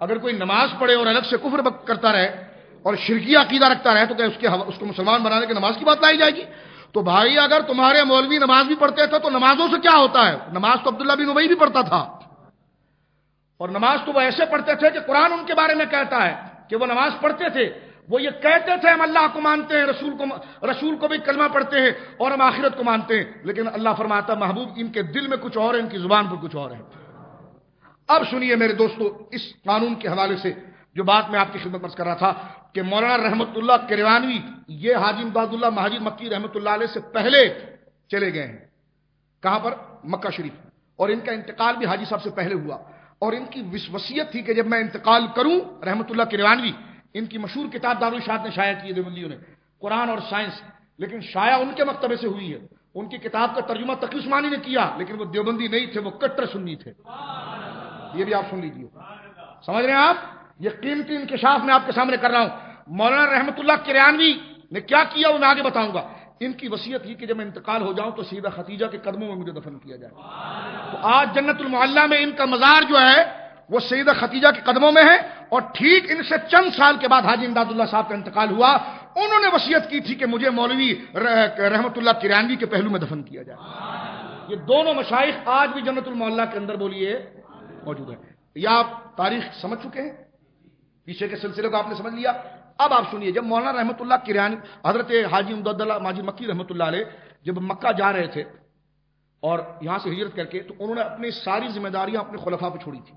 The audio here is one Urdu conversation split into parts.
اگر کوئی نماز پڑھے اور الگ سے کفر کرتا رہے اور شرکی عقیدہ رکھتا رہے تو کیا اس کو مسلمان بنانے کے نماز کی بات لائی جائے گی؟ تو بھائی اگر تمہارے مولوی نماز بھی پڑھتے تھے تو نمازوں سے کیا ہوتا ہے؟ نماز تو عبداللہ بن ابی بھی پڑھتا تھا، اور نماز تو وہ ایسے پڑھتے تھے کہ قرآن ان کے بارے میں کہتا ہے کہ وہ نماز پڑھتے تھے، وہ یہ کہتے تھے ہم اللہ کو مانتے ہیں، رسول کو بھی کلمہ پڑھتے ہیں اور ہم آخرت کو مانتے ہیں، لیکن اللہ فرماتا محبوب ان کے دل میں کچھ اور ہے، ان کی زبان پر کچھ اور ہے۔ اب سنیے میرے دوستو، اس قانون کے حوالے سے جو بات میں آپ کی خدمت میں کر رہا تھا کہ مولانا رحمت اللہ کروانوی یہ حاجی امداد اللہ مہاجر مکی رحمت اللہ علیہ سے پہلے چلے گئے ہیں۔ کہاں پر؟ مکہ شریف، اور ان کا انتقال بھی حاجی صاحب سے پہلے ہوا، اور ان کی وصیت تھی کہ جب میں انتقال کروں رحمت اللہ کروانوی، ان کی مشہور کتاب دارالارشاد نے شائع کی ہے دیوبندیوں نے، قرآن اور سائنس، لیکن شائع ان کے مکتبے سے ہوئی ہے۔ ان کی کتاب کا ترجمہ تقی عثمانی نے کیا، لیکن وہ دیوبندی نہیں تھے، وہ کٹر سنی تھے۔ یہ بھی آپ سن لیجیے، سمجھ رہے ہیں آپ؟ یہ قیمتی انکشاف میں آپ کے سامنے کر رہا ہوں۔ مولانا رحمت اللہ کروانوی نے کیا کیا وہ میں آگے بتاؤں گا۔ ان کی وصیت یہ کہ جب میں انتقال ہو جاؤں تو سیدہ خدیجہ کے قدموں میں مجھے دفن کیا جائے۔ تو آج جنت المعلی میں ان کا مزار جو ہے وہ سیدہ خدیجہ کے قدموں میں ہے، اور ٹھیک ان سے چند سال کے بعد حاجی امداد اللہ صاحب کا انتقال ہوا، انہوں نے وصیت کی تھی کہ مجھے مولوی رحمت اللہ کروانوی کے پہلو میں دفن کیا جائے۔ یہ دونوں مشائخ آج بھی جنت المعلی کے اندر بولیے موجود ہے۔ یا آپ تاریخ سمجھ چکے ہیں، پیچھے کے سلسلے کو آپ نے سمجھ لیا۔ اب آپ سنیے، جب مولانا رحمت اللہ کروانوی حضرت حاجی امداد اللہ مہاجر مکی رحمت اللہ علیہ جب مکہ جا رہے تھے اور یہاں سے ہجرت کر کے، تو انہوں نے اپنی ساری ذمہ داریاں اپنے خلفاء پہ چھوڑی تھی۔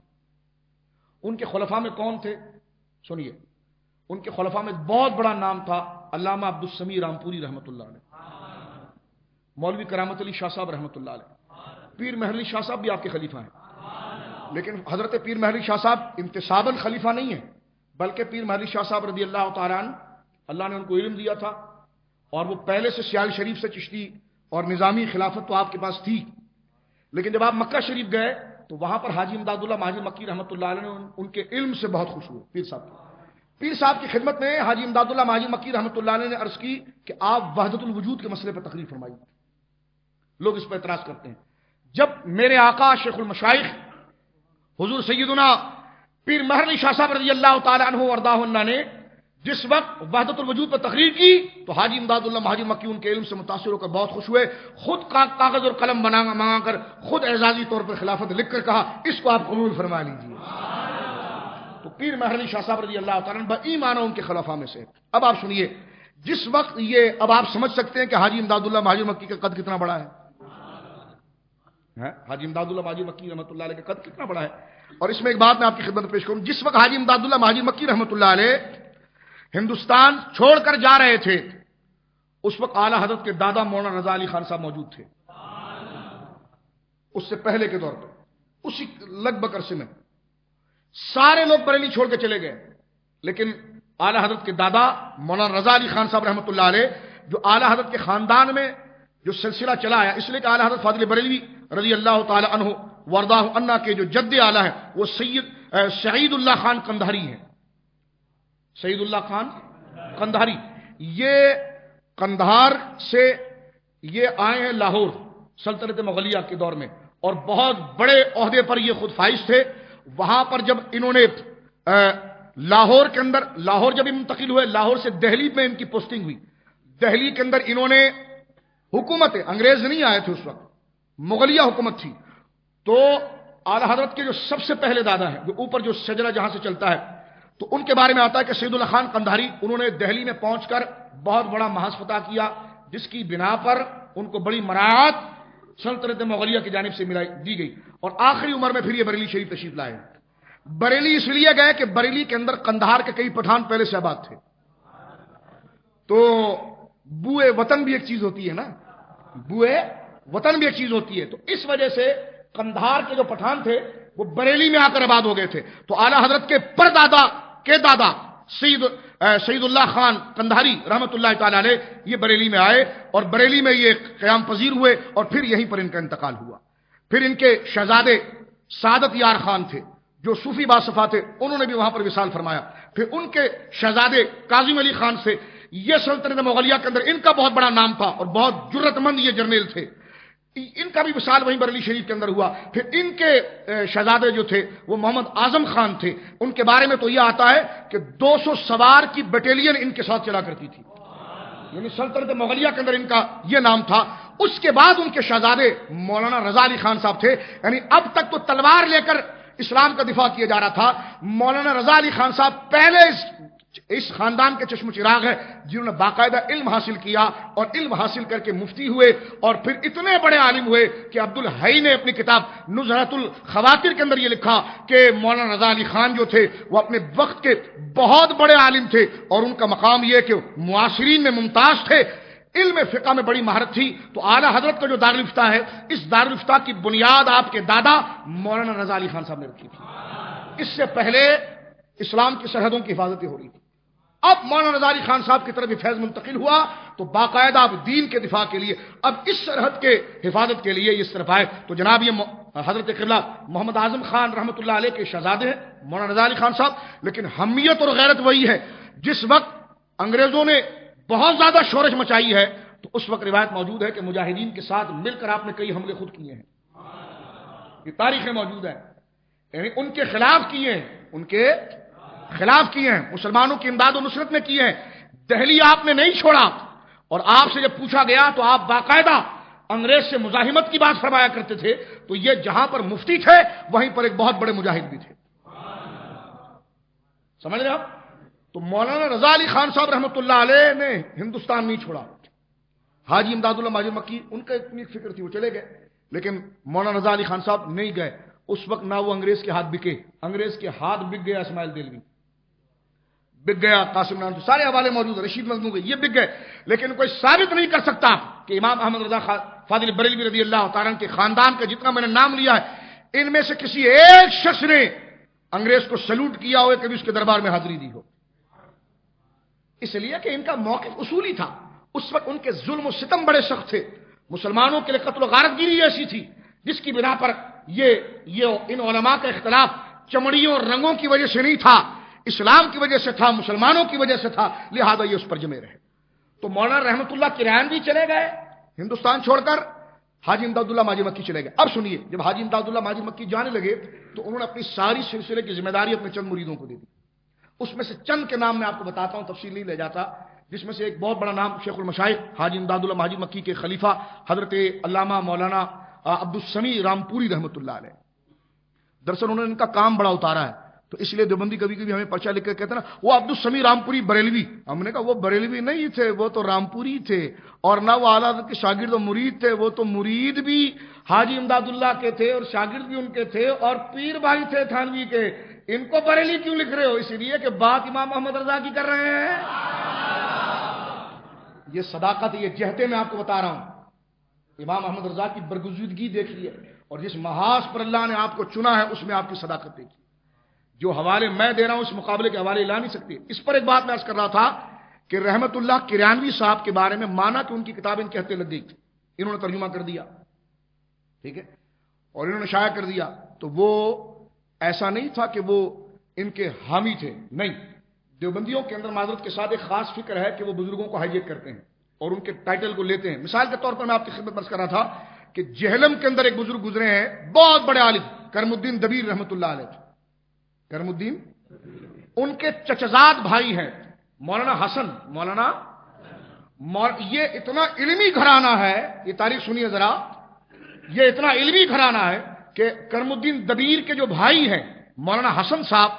ان کے خلفاء میں کون تھے؟ سنیے، ان کے خلفاء میں بہت بڑا نام تھا علامہ عبدالسمیع رامپوری رحمت اللہ علیہ، مولوی کرامت علی شاہ صاحب رحمت اللہ علیہ، پیر مہر علی شاہ صاحب بھی آپ کے خلیفہ ہیں، لیکن حضرت پیر مہر علی شاہ صاحب انتصاباً خلیفہ نہیں ہیں، بلکہ پیر مہر علی شاہ صاحب رضی اللہ تعالیٰ عنہ، اللہ نے ان کو علم دیا تھا، اور وہ پہلے سے سیال شریف سے چشتی اور نظامی خلافت تو آپ کے پاس تھی، لیکن جب آپ مکہ شریف گئے تو وہاں پر حاجی امداد اللہ مہاجر مکی رحمت اللہ علیہ نے ان کے علم سے بہت خوش ہوئے۔ پیر صاحب کی خدمت میں حاجی امداد اللہ مہاجر مکی رحمت اللہ علیہ نے عرض کی کہ آپ وحدت الوجود کے مسئلے پر تقریر فرمائیے۔ لوگ اس پر اعتراض کرتے ہیں۔ جب میرے آقا شیخ المشائخ حضور سیدنا پیر مہر علی شاہ صاحب رضی اللہ تعالی عنہ ورداہ عنہ نے جس وقت وحدت الوجود پر تقریر کی تو حاجی امداد اللہ مہاجر مکی ان کے علم سے متاثر ہو کر بہت خوش ہوئے، خود کاغذ اور قلم منگا کر خود اعزازی طور پر خلافت لکھ کر کہا اس کو آپ قبول فرما لیجیے۔ تو پیر مہر علی شاہ صاحب رضی اللہ تعالیٰ عنہ بإیمان ان کے خلفاء میں سے۔ اب آپ سنیے، جس وقت یہ اب آپ سمجھ سکتے ہیں کہ حاجی امداد اللہ مہاجر مکی کا قد کتنا بڑا ہے، حاجی امداد اللہ مہاجر مکی رحمۃ اللہ علیہ کا قد کتنا بڑا ہے۔ اور اس میں ایک بات میں آپ کی خدمت پیش کروں، جس وقت حاجی امداد اللہ مہاجر مکی رحمۃ اللہ علیہ ہندوستان چھوڑ کر جا رہے تھے، اس وقت اعلیٰ حضرت کے دادا مولانا رضا علی خان صاحب موجود تھے۔ اس سے پہلے کے دور پر اسی لگ بھگ عرصے میں سارے لوگ بریلی چھوڑ کے چلے گئے، لیکن اعلیٰ حضرت کے دادا مولانا رضا علی خان صاحب رحمۃ اللہ علیہ جو اعلیٰ حضرت کے خاندان میں جو سلسلہ چلا ہے، اس لیے کہ اعلیٰ حضرت فاضل بریلوی رضی اللہ تعالی عنہ ورداہ عنہ کے جو جد اعلیٰ ہیں وہ سعید اللہ خان قندھاری ہیں۔ سعید اللہ خان قندھاری یہ قندھار سے یہ آئے ہیں لاہور سلطنت مغلیہ کے دور میں، اور بہت بڑے عہدے پر یہ خود فائز تھے۔ وہاں پر جب انہوں نے لاہور کے اندر، لاہور جب منتقل ہوئے، لاہور سے دہلی میں ان کی پوسٹنگ ہوئی، دہلی کے اندر انہوں نے حکومت، انگریز نہیں آئے تھے اس وقت، مغلیہ حکومت تھی، تو اعلیٰ حضرت کے جو سب سے پہلے دادا ہیں، جو اوپر جو شجرہ جہاں سے چلتا ہے، تو ان کے بارے میں آتا ہے کہ سعید اللہ خان قندھاری انہوں نے دہلی میں پہنچ کر بہت بڑا محض فتح کیا، جس کی بنا پر ان کو بڑی مراعات سلطنت مغلیہ کی جانب سے دی گئی، اور آخری عمر میں پھر یہ بریلی شریف تشریف لائے۔ بریلی اس لیے گئے کہ بریلی کے اندر قندھار کے کئی پٹھان پہلے سے آباد تھے، تو بوئے وطن بھی ایک چیز ہوتی ہے نا، بوئے وطن بھی ایک چیز ہوتی ہے، تو اس وجہ سے قندھار کے جو پٹھان تھے وہ بریلی میں آ کر آباد ہو گئے تھے، تو اعلیٰ حضرت کے پردادا کے دادا سعید اللہ خان قندھاری رحمۃ اللہ تعالی علیہ یہ بریلی میں آئے، اور بریلی میں یہ قیام پذیر ہوئے، اور پھر یہیں پر ان کا انتقال ہوا۔ پھر ان کے شہزادے سعادت یار خان تھے جو صوفی باصفا تھے، انہوں نے بھی وہاں پر وصال فرمایا۔ پھر ان کے شہزادے کاظم علی خان سے، یہ سلطنت مغلیہ کے اندر ان کا بہت بڑا نام تھا اور بہت جرت مند یہ جرنیل تھے، ان کا بھی وصال وہیں بریلی شریف کے اندر ہوا. پھر ان کے شہزادے جو تھے وہ محمد اعظم خان تھے. ان کے بارے میں تو یہ آتا ہے کہ 200 سوار کی بٹالین ان کے ساتھ چلا کرتی تھی، یعنی سلطنت مغلیہ کے اندر ان کا یہ نام تھا. اس کے بعد ان کے شہزادے مولانا رضا علی خان صاحب تھے. یعنی اب تک تو تلوار لے کر اسلام کا دفاع کیا جا رہا تھا. مولانا رضا علی خان صاحب پہلے اس خاندان کے چشم و چراغ ہے جنہوں نے باقاعدہ علم حاصل کیا اور علم حاصل کر کے مفتی ہوئے اور پھر اتنے بڑے عالم ہوئے کہ عبدالحی نے اپنی کتاب نزہۃ الخواطر کے اندر یہ لکھا کہ مولانا رضا علی خان جو تھے وہ اپنے وقت کے بہت بڑے عالم تھے اور ان کا مقام یہ کہ معاصرین میں ممتاز تھے. علم فقہ میں بڑی مہارت تھی. تو اعلیٰ حضرت کا جو دارالفتہ ہے، اس دارالفتہ کی بنیاد آپ کے دادا مولانا رضا علی خان صاحب نے رکھی تھی. اس سے پہلے اسلام کی سرحدوں کی حفاظتیں ہو رہی تھی. اب مولانا رضا علی خان صاحب کی طرف یہ فیض منتقل ہوا تو باقاعدہ اب دین کے دفاع کے لیے، اب اس سرحد کے حفاظت کے لیے اس طرف آئے. تو جناب یہ حضرت قبلہ محمد اعظم خان رحمۃ اللہ علیہ کے شہزادے ہیں مولانا رضا علی خان صاحب. لیکن حمیت اور غیرت وہی ہے. جس وقت انگریزوں نے بہت زیادہ شورش مچائی ہے تو اس وقت روایت موجود ہے کہ مجاہدین کے ساتھ مل کر آپ نے کئی حملے خود کیے ہیں. یہ تاریخیں موجود ہیں، یعنی ان کے خلاف کیے ہیں، ان کے خلاف کیے ہیں، مسلمانوں کی امداد و نصرت میں کیے ہیں. دہلی آپ نے نہیں چھوڑا اور آپ سے جب پوچھا گیا تو آپ باقاعدہ انگریز سے مزاحمت کی بات فرمایا کرتے تھے. تو یہ جہاں پر مفتی تھے وہیں پر ایک بہت بڑے مجاہد بھی تھے. سمجھ رہے آپ؟ تو مولانا رضا علی خان صاحب رحمۃ اللہ علیہ نے ہندوستان نہیں چھوڑا. حاجی امداد اللہ ماجد مکی ان کا اتنی فکر تھی وہ چلے گئے، لیکن مولانا رضا علی خان صاحب نہیں گئے. اس وقت نہ وہ انگریز کے ہاتھ بکے، انگریز کے ہاتھ بک گیا اسماعیل دہلوی، بک گیا قاسم نام، سارے حوالے موجود ہیں، رشید مظنوی، یہ بک گئے. لیکن کوئی ثابت نہیں کر سکتا کہ امام احمد رضا فاضل بریلوی رضی اللہ تعالیٰ کے خاندان کا جتنا میں نے نام لیا ہے ان میں سے کسی ایک شخص نے انگریز کو سلوٹ کیا ہو، کبھی اس کے دربار میں حاضری دی ہو. اس لیے کہ ان کا موقف اصولی تھا. اس وقت ان کے ظلم و ستم بڑے سخت تھے. مسلمانوں کے لیے قتل و غارت گیری ایسی تھی جس کی بنا پر یہ ان علماء کا اختلاف چمڑیوں اور رنگوں کی وجہ سے نہیں تھا، اسلام کی وجہ سے تھا، مسلمانوں کی وجہ سے تھا. لہذا یہ اس پر جمے رہے. تو مولانا رحمت اللہ کران بھی چلے گئے ہندوستان چھوڑ کر، حاجی امداد اللہ ماجد مکی چلے گئے. اب سنیے، جب حاجی امداد اللہ ماجد مکی جانے لگے تو انہوں نے اپنی ساری سلسلے کی ذمہ داری اپنے چند مریدوں کو دے دی. اس میں سے چند کے نام میں آپ کو بتاتا ہوں، تفصیل نہیں لے جاتا. جس میں سے ایک بہت بڑا نام شیخ المشائخ حاجی امداد اللہ ماجد مکی کے خلیفہ حضرت علامہ مولانا عبدالسمیع رامپوری رحمۃ اللہ علیہ. دراصل انہوں نے ان کا کام بڑا اتارا ہے، تو اس لیے دیوبندی کبھی کبھی ہمیں پرچہ لکھ کر کہتے ہیں نا وہ عبدالسمیع رامپوری بریلوی. ہم نے کہا وہ بریلوی نہیں تھے، وہ تو رامپوری تھے. اور نہ وہ اعلیٰ حضرت کے شاگرد و مرید تھے، وہ تو مرید بھی حاجی امداد اللہ کے تھے اور شاگرد بھی ان کے تھے اور پیر بھائی تھے تھانوی کے. ان کو بریلی کیوں لکھ رہے ہو؟ اس لیے کہ بات امام محمد رضا کی کر رہے ہیں. یہ صداقت، یہ جہتے میں آپ کو بتا رہا ہوں. امام محمد رضا کی برگزیدگی دیکھیے اور جس محاذ پر اللہ نے آپ کو چنا ہے اس میں آپ کی صداقت دیکھیے. جو حوالے میں دے رہا ہوں اس مقابلے کے حوالے لا نہیں سکتے. اس پر ایک بات میں عرض کر رہا تھا کہ رحمت اللہ کرانوی صاحب کے بارے میں مانا کہ ان کی کتاب ان کے ہاتھوں لگ گئی، انہوں نے ترجمہ کر دیا، ٹھیک ہے، اور انہوں نے شائع کر دیا. تو وہ ایسا نہیں تھا کہ وہ ان کے حامی تھے، نہیں. دیوبندیوں کے اندر معذرت کے ساتھ ایک خاص فکر ہے کہ وہ بزرگوں کو ہائیجیک کرتے ہیں اور ان کے ٹائٹل کو لیتے ہیں. مثال کے طور پر میں آپ کی خدمت میں عرض کر رہا تھا کہ جہلم کے اندر ایک بزرگ گزرے ہیں، بہت بڑے عالم، کرم الدین دبیر رحمۃ اللہ علیہ. کرم الدین ان کے چچزاد بھائی ہیں مولانا حسن. یہ اتنا علمی گھرانہ ہے، یہ تاریخ سنیے ذرا، یہ اتنا علمی گھرانہ ہے کہ کرم الدین دبیر کے جو بھائی ہیں مولانا حسن صاحب،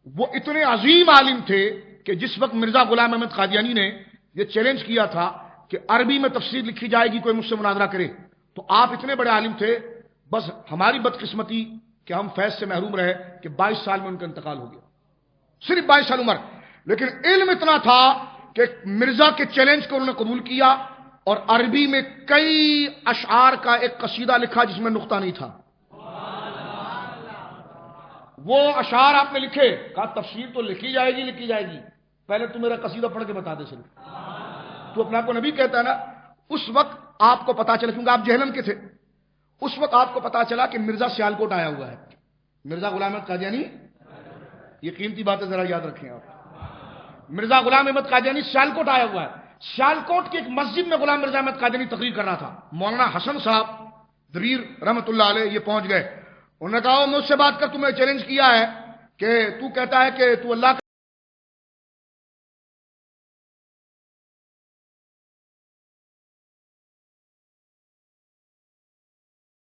وہ اتنے عظیم عالم تھے کہ جس وقت مرزا غلام احمد قادیانی نے یہ چیلنج کیا تھا کہ عربی میں تفسیر لکھی جائے گی، کوئی مجھ سے مناظرہ کرے، تو آپ اتنے بڑے عالم تھے. بس ہماری بدقسمتی کہ ہم فیض سے محروم رہے کہ 22 سال میں ان کا انتقال ہو گیا، صرف 22 سال عمر. لیکن علم اتنا تھا کہ مرزا کے چیلنج کو انہوں نے قبول کیا اور عربی میں کئی اشعار کا ایک قصیدہ لکھا جس میں نقطہ نہیں تھا. وہ اشعار آپ نے لکھے، کہا تفسیر تو لکھی جائے گی، پہلے تو میرا قصیدہ پڑھ کے بتا دے. صرف تو اپنے آپ کو نبی کہتا ہے نا. اس وقت آپ کو پتا چلا، کیونکہ آپ جہلم کے تھے، اس وقت آپ کو پتا چلا کہ مرزا سیالکوٹ آیا ہوا ہے. مرزا غلام احمد قادیانی، یہ قیمتی باتیں ذرا یاد رکھیں آپ. مرزا غلام احمد قادیانی سیالکوٹ آیا ہوا ہے. سیالکوٹ کی ایک مسجد میں غلام مرزا احمد قادیانی تقریر کر رہا تھا. مولانا حسن صاحب دریر رحمۃ اللہ علیہ یہ پہنچ گئے. انہوں نے کہا مجھ سے بات کر, تمہیں چیلنج کیا ہے کہ تو کہتا ہے کہ تو اللہ